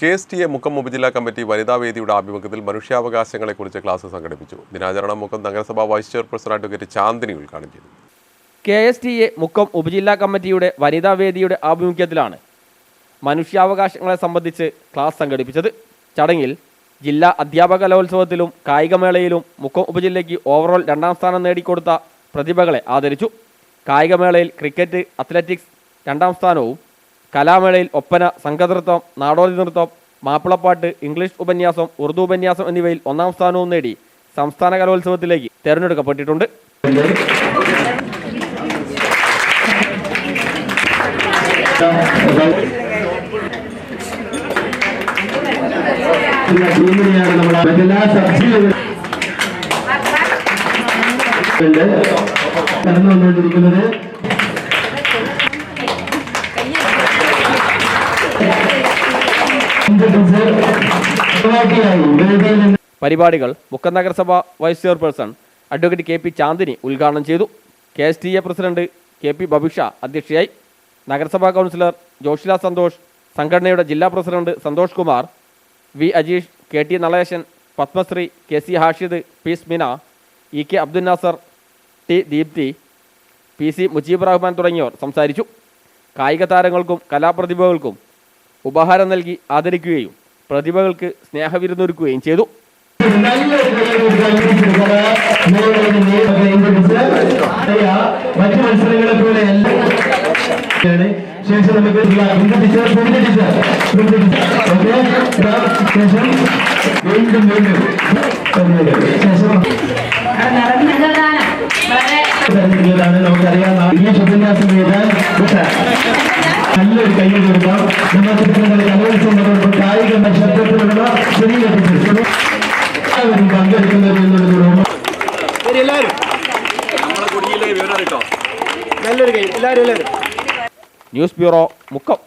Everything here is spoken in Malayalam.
KSTA മുക്കം ഉപജില്ലാ കമ്മിറ്റി വനിതാവേദിയുടെ ആഭിമുഖ്യത്തിൽ മനുഷ്യാവകാശങ്ങളെക്കുറിച്ച് ക്ലാസ് സംഘടിപ്പിച്ചു. ദിനാചരണം മുക്കം നഗരസഭാ വൈസ് ചെയർപേഴ്സൺ അഡ്വക്കേറ്റ് ചാന്ദിനി ഉദ്ഘാടനം ചെയ്തു. KSTA മുക്കം ഉപജില്ലാ കമ്മിറ്റിയുടെ വനിതാവേദിയുടെ ആഭിമുഖ്യത്തിലാണ് മനുഷ്യാവകാശങ്ങളെ സംബന്ധിച്ച് ക്ലാസ് സംഘടിപ്പിച്ചത്. ചടങ്ങിൽ ജില്ലാ അധ്യാപക കലോത്സവത്തിലും കായികമേളയിലും മുക്കം ഉപജില്ലയ്ക്ക് ഓവറോൾ 2ാം സ്ഥാനം നേടിക്കൊടുത്ത പ്രതിഭകളെ ആദരിച്ചു. കായികമേളയിൽ ക്രിക്കറ്റ്, അത്ലറ്റിക്സ് 2ാം സ്ഥാനവും, കലാമേളയിൽ ഒപ്പന, സംഘനൃത്തം, നാടോടി നൃത്തം, മാപ്പിളപ്പാട്ട്, ഇംഗ്ലീഷ് ഉപന്യാസം, ഉറുദു ഉപന്യാസം എന്നിവയിൽ 1ാം സ്ഥാനവും നേടി സംസ്ഥാന കലോത്സവത്തിലേക്ക് തെരഞ്ഞെടുക്കപ്പെട്ടിട്ടുണ്ട്. പരിപാടികൾ മുക്കം നഗരസഭ vice chairperson advocate KP Chandini ഉദ്ഘാടനം ചെയ്തു. KSTA പ്രസിഡന്റ് KP ബബിഷ അധ്യക്ഷയായി. നഗരസഭാ കൗൺസിലർ ജോഷില സന്തോഷ്, സംഘടനയുടെ ജില്ലാ president Santhosh Kumar, V Ajeesh, KT Naleshan, Padmashree, KC Hashid, P Smina, EK Abdul Nasar, T Deepthi, PC Mujeeb Rahman തുടങ്ങിയവർ സംസാരിച്ചു. കായിക താരങ്ങൾക്കും കലാപ്രതിഭകൾക്കും ഉപഹാരം നൽകി ആദരിക്കുകയും പ്രതിഭകൾക്ക് സ്നേഹവിരുന്നൊരുക്കുകയും ചെയ്തു. മറ്റു മത്സരങ്ങളെ പോലെ ശേഷം നമുക്ക് വീണ്ടും നമുക്കറിയാം. ഇംഗ്ലീഷ് ഉപന്യാസം എഴുതാൻ നല്ലൊരു കൈ കൊടുക്കാം. നമ്മുടെ കലോത്സവം കായിക ശബ്ദത്തിലുള്ള എല്ലാവരും പങ്കെടുക്കുന്നത് ന്യൂസ് ബ്യൂറോ മുക്കം.